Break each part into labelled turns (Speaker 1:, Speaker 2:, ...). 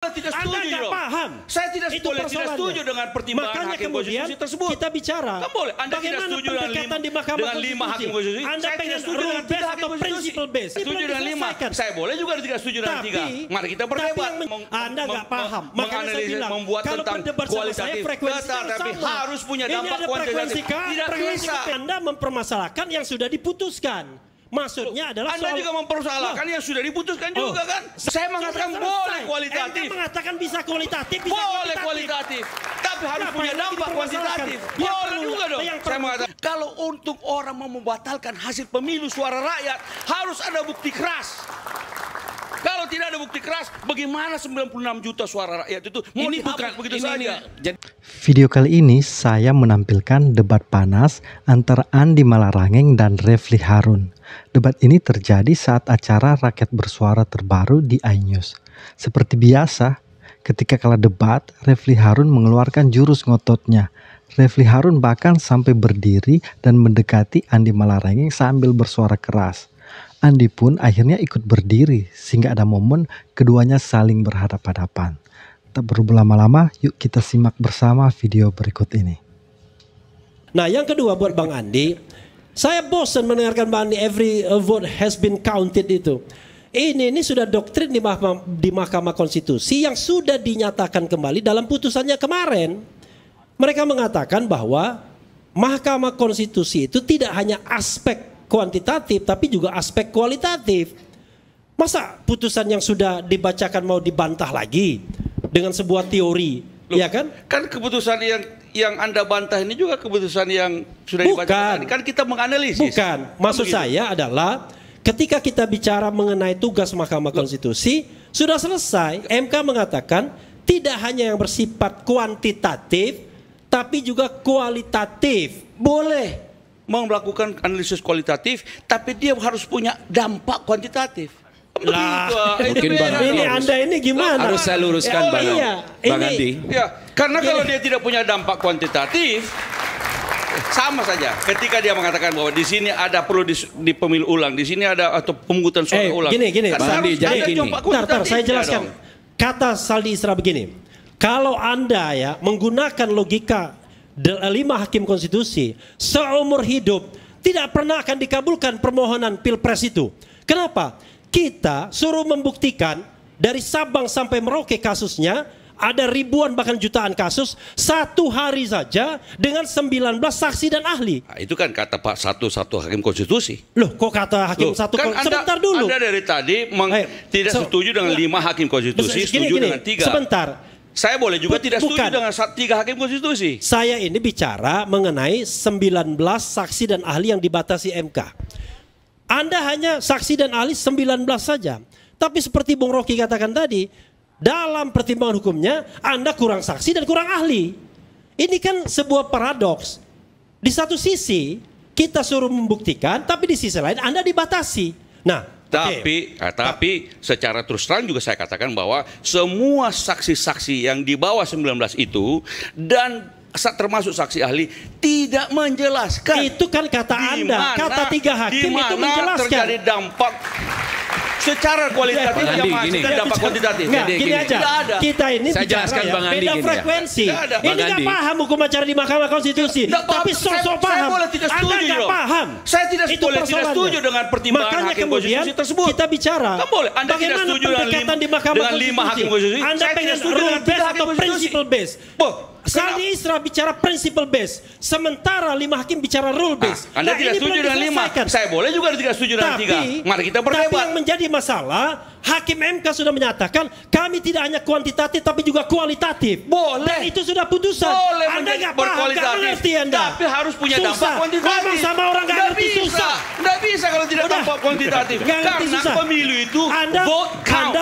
Speaker 1: Tidak setuju dong.
Speaker 2: Paham.
Speaker 1: Saya tidak setuju dengan pertimbangan hakim konstitusi tersebut.
Speaker 2: Kita bicara.
Speaker 1: Kan boleh. Anda tidak setuju dengan 5 hakim konstitusi.
Speaker 2: Anda pengen rule base atau principle base.
Speaker 1: Setuju dengan 5. Saya boleh juga tidak setuju dengan 3. Mari kita berdebat.
Speaker 2: Anda nggak paham. Makanya saya bilang,
Speaker 1: membuat tentang kualitatif. Tetapi harus punya dampak kuantitatif. Tidak bisa.
Speaker 2: Anda mempermasalahkan yang sudah diputuskan. Maksudnya adalah
Speaker 1: Anda juga mempersoalkan yang sudah diputuskan juga kan? Saya mengatakan boleh kualitatif.
Speaker 2: Anda mengatakan bisa kualitatif, bisa
Speaker 1: boleh kualitatif. Tapi harus punya dampak kuantitatif. Boleh juga dong. Saya mengatakan kalau untuk orang mau membatalkan hasil pemilu suara rakyat harus ada bukti keras. Kalau tidak ada bukti keras, bagaimana 96 juta suara rakyat itu mau dihapus begitu saja?
Speaker 3: Video kali ini saya menampilkan debat panas antara Andi Malarangeng dan Refli Harun. Debat ini terjadi saat acara Rakyat Bersuara terbaru di iNews. Seperti biasa, ketika kala debat, Refli Harun mengeluarkan jurus ngototnya. Refli Harun bahkan sampai berdiri dan mendekati Andi Malarangeng sambil bersuara keras. Andi pun akhirnya ikut berdiri sehingga ada momen keduanya saling berhadapan-hadapan. Tak perlu berlama-lama, yuk kita simak bersama video berikut ini.
Speaker 2: Nah, yang kedua buat Bang Andi, saya bosan mendengarkan Bang Andi every vote has been counted itu. Ini sudah doktrin di Mahkamah Konstitusi yang sudah dinyatakan kembali dalam putusannya kemarin. Mereka mengatakan bahwa Mahkamah Konstitusi itu tidak hanya aspek kuantitatif tapi juga aspek kualitatif. Masa putusan yang sudah dibacakan mau dibantah lagi dengan sebuah teori? Loh, ya kan?
Speaker 1: Kan keputusan yang Anda bantah ini juga keputusan yang sudah dibacakan. Kan kita menganalisis.
Speaker 2: Bukan. Maksud saya adalah ketika kita bicara mengenai tugas Mahkamah Konstitusi sudah selesai. MK mengatakan tidak hanya yang bersifat kuantitatif tapi juga kualitatif. Boleh
Speaker 1: mau melakukan analisis kualitatif, tapi dia harus punya dampak kuantitatif.
Speaker 2: Lah, mungkin ini Anda ini gimana?
Speaker 4: Harus saya luruskan Bang Andi.
Speaker 1: Ya, karena kalau dia tidak punya dampak kuantitatif, sama saja. Ketika dia mengatakan bahwa di sini ada perlu di pemilu ulang, di sini ada atau pemungutan suara ulang.
Speaker 2: Gini,
Speaker 1: Bang Andi, jadi gini.
Speaker 2: Bentar, saya jelaskan. Kata Saldi Isra begini. Kalau Anda ya menggunakan logika 5 hakim konstitusi seumur hidup tidak pernah akan dikabulkan permohonan pilpres itu. Kenapa? Kita suruh membuktikan dari Sabang sampai Merauke kasusnya ada ribuan bahkan jutaan kasus satu hari saja dengan 19 saksi dan ahli.
Speaker 1: Nah, itu kan kata Pak satu hakim konstitusi.
Speaker 2: Loh, kok kata hakim satu
Speaker 1: kan
Speaker 2: sebentar dulu.
Speaker 1: Anda dari tadi tidak setuju dengan 5 hakim konstitusi, setuju dengan 3.
Speaker 2: Sebentar.
Speaker 1: Saya boleh juga tidak setuju dengan 3 hakim konstitusi.
Speaker 2: Saya ini bicara mengenai 19 saksi dan ahli yang dibatasi MK. Anda hanya saksi dan ahli 19 saja. Tapi seperti Bung Rocky katakan tadi, dalam pertimbangan hukumnya Anda kurang saksi dan kurang ahli. Ini kan sebuah paradoks. Di satu sisi kita suruh membuktikan, tapi di sisi lain Anda dibatasi. Nah,
Speaker 1: Tapi secara terus terang juga saya katakan bahwa semua saksi-saksi yang di bawah 19 itu dan termasuk saksi ahli tidak menjelaskan.
Speaker 2: Itu kan kata Anda, kata 3 hakim itu menjelaskan.
Speaker 1: Terjadi dampak secara kualitatif yang menghasilkan dampak kuantitatif.
Speaker 2: Gini aja. Kita ini
Speaker 4: saya
Speaker 2: bicara
Speaker 4: jelaskan
Speaker 2: ya,
Speaker 4: Bang Andi
Speaker 2: beda frekuensi. Ini nggak paham hukum acara di Mahkamah Konstitusi. Tapi sosok paham.
Speaker 1: Saya boleh tidak setuju.
Speaker 2: Anda nggak paham.
Speaker 1: Saya tidak setuju dengan pertimbangan hakim konstitusi tersebut.
Speaker 2: Kita bicara.
Speaker 1: Kan boleh. Anda tidak setuju dengan 5 hakim konstitusi.
Speaker 2: Anda pengen rule base atau principle base. Saldi Isra bicara principle base, sementara 5 hakim bicara rule base.
Speaker 1: Anda tidak setuju dengan 5. Saya boleh juga tidak setuju dengan 3. Mari kita berdebat.
Speaker 2: Tapi yang menjadi masalah, hakim MK sudah menyatakan kami tidak hanya kuantitatif tapi juga kualitatif.
Speaker 1: Boleh.
Speaker 2: Dan itu sudah putusan.
Speaker 1: Boleh.
Speaker 2: Anda nggak paham, nggak mengerti Anda.
Speaker 1: Tapi harus punya dampak kuantitatif.
Speaker 2: Ngomong sama orang nggak ngerti susah.
Speaker 1: Nggak bisa kalau tidak dampak kuantitatif. Karena pemilu itu vote count.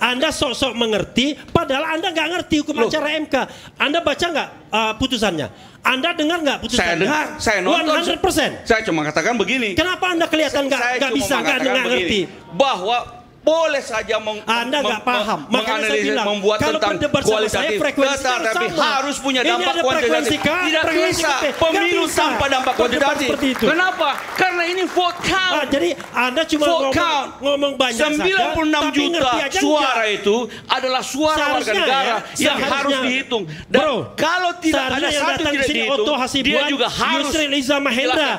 Speaker 2: Anda sok-sok mengerti, padahal Anda nggak ngerti hukum acara MK. Anda baca nggak putusannya? Anda dengar nggak putusannya?
Speaker 1: Saya dengar, saya nonton.
Speaker 2: 100%.
Speaker 1: Saya cuma katakan begini.
Speaker 2: Kenapa Anda kelihatan nggak bisa, nggak ngerti?
Speaker 1: Bahwa boleh saja
Speaker 2: Anda nggak paham. Makanya saya bilang,
Speaker 1: membuat
Speaker 2: kalau
Speaker 1: tentang kualitatif, tetapi harus punya dampak kuantitatif. Tidak bisa pemilu tanpa dampak kuantitatif. Kenapa? Karena Karena ini vote count.
Speaker 2: Jadi Anda cuma ngomong banyak
Speaker 1: 96 juta suara itu adalah suara warga negara yang harus dihitung. Dan kalau tidak ada satu tidak dihitung, dia juga harus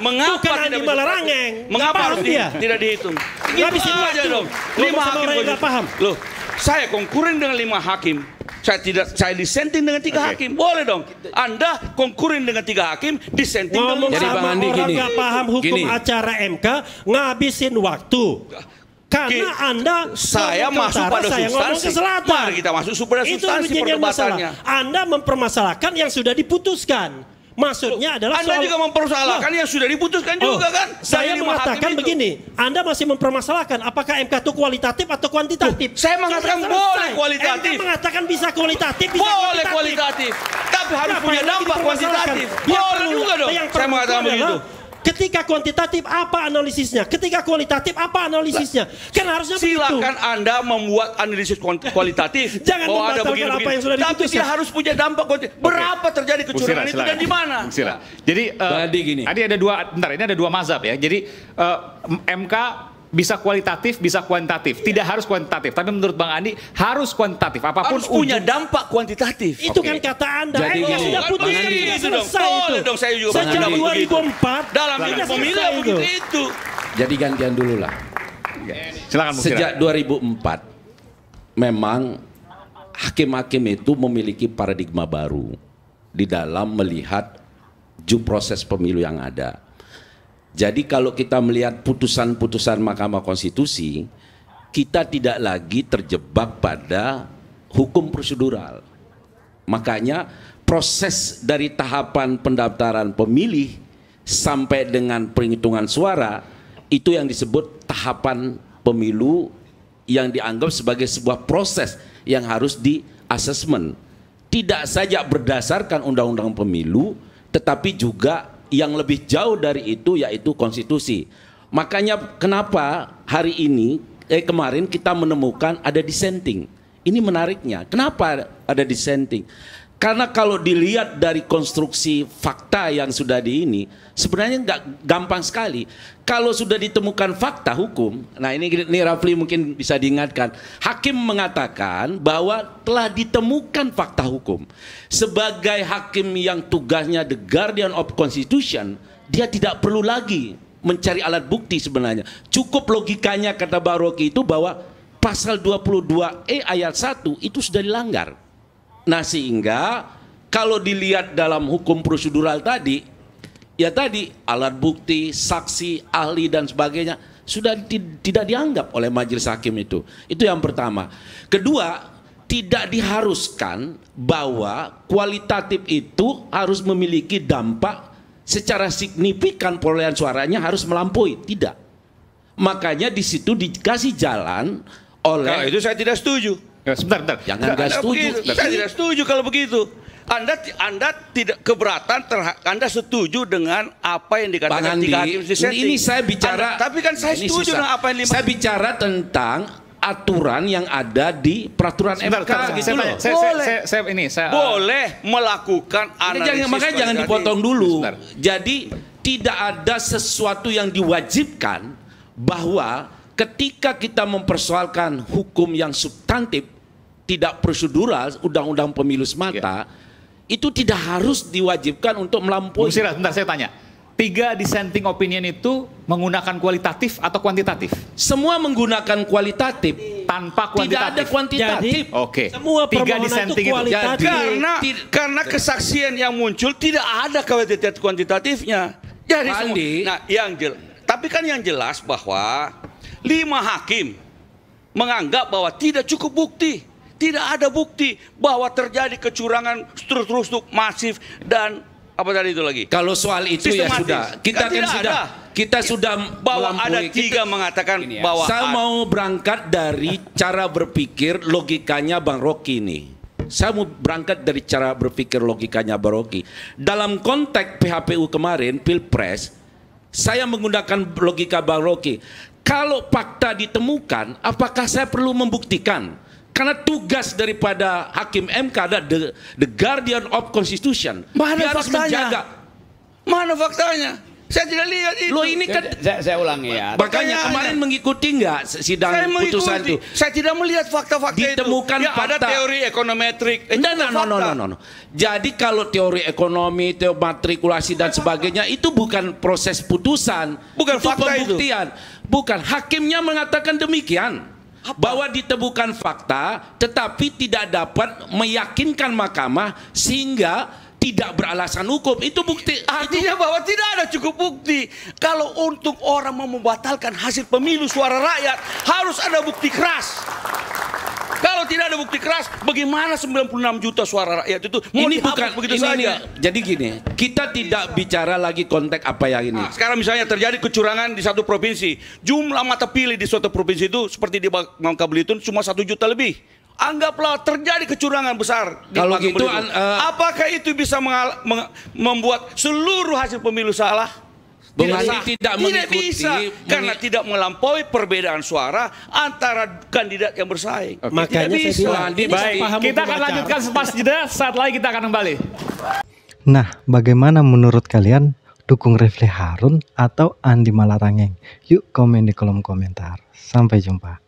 Speaker 1: mengapa
Speaker 2: Andi Malarangeng.
Speaker 1: Mengapa harus tidak dihitung? Gitu aja dong. 5 hakim nggak paham. Loh, saya konkuren dengan 5 hakim. Saya disenting dengan 3 hakim. Boleh dong. Anda konkuren dengan 3 hakim, disenting dengan 5 hakim.
Speaker 2: Jadi Bang Andi orang nggak paham hukum acara MK, ngabisin waktu. Karena
Speaker 1: saya masuk pada substansi. Mari kita masuk pada substansi perdebatannya.
Speaker 2: Anda mempermasalahkan yang sudah diputuskan. Maksudnya adalah
Speaker 1: Anda juga mempermasalahkan yang sudah diputuskan juga kan?
Speaker 2: Saya mengatakan begini, Anda masih mempermasalahkan apakah MK itu kualitatif atau kuantitatif?
Speaker 1: Saya mengatakan boleh kualitatif.
Speaker 2: Anda mengatakan bisa kualitatif,
Speaker 1: boleh kualitatif. Tapi harus punya dampak kuantitatif. Boleh juga dong. Saya mengatakan begitu.
Speaker 2: Ketika kuantitatif apa analisisnya? Ketika kualitatif apa analisisnya? Kan harusnya
Speaker 1: silakan
Speaker 2: begitu.
Speaker 1: Anda membuat analisis kualitatif.
Speaker 2: Jangan membatalkan apa yang sudah diputuskan.
Speaker 1: Tapi dia harus punya dampak kuantitatif. Berapa terjadi kecurangan itu dan di mana?
Speaker 5: Jadi tadi ada dua mazhab ya. Jadi MK bisa kualitatif, bisa kuantitatif. Tidak harus kuantitatif, tapi menurut Bang Andi harus kuantitatif. Apapun
Speaker 1: harus punya dampak kuantitatif.
Speaker 2: Itu kan kata Anda.
Speaker 4: Jadi
Speaker 2: sudah putuskan
Speaker 1: itu dong. Boleh dong, saya juga
Speaker 2: sejak 2004
Speaker 1: dalam pemilu begitu.
Speaker 4: Jadi gantian dulu lah.
Speaker 5: Silakan.
Speaker 4: Sejak 2004 memang hakim-hakim itu memiliki paradigma baru di dalam melihat due proses pemilu yang ada. Jadi kalau kita melihat putusan-putusan Mahkamah Konstitusi, kita tidak lagi terjebak pada hukum prosedural. Makanya proses dari tahapan pendaftaran pemilih sampai dengan penghitungan suara, itu yang disebut tahapan pemilu yang dianggap sebagai sebuah proses yang harus di-assessment. Tidak saja berdasarkan undang-undang pemilu, tetapi juga yang lebih jauh dari itu yaitu konstitusi. Makanya kenapa hari ini kemarin kita menemukan ada dissenting. Ini menariknya. Kenapa ada dissenting? Karena kalau dilihat dari konstruksi fakta yang sudah ini, sebenarnya nggak gampang sekali. Kalau sudah ditemukan fakta hukum, nah ini Rafli mungkin bisa diingatkan. Hakim mengatakan bahwa telah ditemukan fakta hukum. Sebagai hakim yang tugasnya the guardian of constitution, dia tidak perlu lagi mencari alat bukti sebenarnya. Cukup logikanya kata Bang Rocky itu bahwa pasal 22E ayat 1 itu sudah dilanggar. Nah sehingga kalau dilihat dalam hukum prosedural tadi, ya tadi alat bukti, saksi, ahli dan sebagainya sudah tidak dianggap oleh majelis hakim itu. Itu yang pertama. Kedua, tidak diharuskan bahwa kualitatif itu harus memiliki dampak secara signifikan perolehan suaranya harus melampaui. Tidak. Makanya di situ dikasih jalan oleh.
Speaker 1: Nah, itu saya tidak setuju.
Speaker 5: Sebentar.
Speaker 4: Jangan nggak setuju.
Speaker 1: Saya tidak setuju kalau begitu. Anda tidak keberatan, Anda setuju dengan apa yang dikatakan tiga hakim dissenting.
Speaker 4: Ini saya bicara.
Speaker 1: Tapi kan saya setuju dengan apa yang
Speaker 4: saya bicara tentang aturan yang ada di peraturan MK.
Speaker 1: Boleh melakukan analisis.
Speaker 4: Makanya jangan dipotong dulu. Jadi tidak ada sesuatu yang diwajibkan bahwa ketika kita mempersoalkan hukum yang substantif, tidak prosedural, undang-undang pemilu semata, itu tidak harus diwajibkan untuk melampaui.
Speaker 5: Sebentar, saya tanya. 3 dissenting opinion itu menggunakan kualitatif atau kuantitatif?
Speaker 4: Semua menggunakan kualitatif.
Speaker 5: Tanpa kuantitatif?
Speaker 4: Tidak ada kuantitatif.
Speaker 5: Oke.
Speaker 2: Semua permohonan itu kualitatif.
Speaker 1: Karena kesaksian yang muncul tidak ada kuantitatifnya. Jadi tapi kan yang jelas bahwa 5 hakim menganggap bahwa tidak cukup bukti. Tidak ada bukti bahwa terjadi kecurangan struktur masif dan apa tadi itu lagi.
Speaker 4: Kalau soal itu ya sudah. Kita sudah
Speaker 1: bahwa ada 3 mengatakan bahwa
Speaker 4: saya mau berangkat dari cara berpikir logikanya Bang Rocky ini. Saya mau berangkat dari cara berpikir logikanya Bang Rocky. Dalam konteks PHPU kemarin Pilpres, saya menggunakan logika Bang Rocky. Kalau fakta ditemukan, apakah saya perlu membuktikan? Karena tugas daripada hakim MK adalah the guardian of constitution.
Speaker 1: Mana faktanya? Mana faktanya? Saya tidak lihat itu.
Speaker 4: Lo ini kan
Speaker 6: Saya ulangi ya.
Speaker 4: makanya kemarin mengikuti nggak sidang
Speaker 1: Saya
Speaker 4: putusan itu?
Speaker 1: Saya tidak melihat fakta-fakta itu.
Speaker 4: Ditemukan
Speaker 1: Ya, ada
Speaker 4: fakta.
Speaker 1: teori ekonometrik.
Speaker 4: No. Jadi kalau teori ekonomi, teori matrikulasi dan sebagainya itu bukan proses putusan,
Speaker 1: Bukan
Speaker 4: itu
Speaker 1: fakta itu.
Speaker 4: pembuktian. Bukan, hakimnya mengatakan demikian. Bahwa ditemukan fakta tetapi tidak dapat meyakinkan mahkamah sehingga tidak beralasan hukum. Itu bukti.
Speaker 1: Artinya bahwa tidak ada cukup bukti. Kalau untuk orang mau membatalkan hasil pemilu suara rakyat, harus ada bukti keras. Kalau tidak ada bukti keras, bagaimana 96 juta suara rakyat itu mau
Speaker 4: Ini
Speaker 1: dihapus
Speaker 4: bukan
Speaker 1: begitu
Speaker 4: ini,
Speaker 1: saja?
Speaker 4: jadi gini, kita tidak bicara lagi konteks apa yang ini.
Speaker 1: Nah, sekarang misalnya terjadi kecurangan di satu provinsi, jumlah mata pilih di suatu provinsi itu seperti di Bangka Belitung cuma 1 juta lebih. Anggaplah terjadi kecurangan besar di
Speaker 4: Kalau
Speaker 1: Bangka
Speaker 4: gitu,
Speaker 1: Belitung. Apakah itu bisa membuat seluruh hasil pemilu salah?
Speaker 4: Bung
Speaker 1: Tidak
Speaker 4: Andi
Speaker 1: sah.
Speaker 4: tidak mengikuti,
Speaker 1: bisa karena tidak melampaui perbedaan suara antara kandidat yang bersaing.
Speaker 2: Makanya
Speaker 1: Tidak
Speaker 2: saya
Speaker 1: bisa.
Speaker 2: bilang,
Speaker 5: Baik,
Speaker 2: paham
Speaker 5: kita
Speaker 2: hukum
Speaker 5: akan
Speaker 2: acara.
Speaker 5: lanjutkan sepas jeda. Saat lagi kita akan kembali.
Speaker 3: Nah, bagaimana menurut kalian? Dukung Refli Harun atau Andi Malarangeng? Yuk komen di kolom komentar. Sampai jumpa.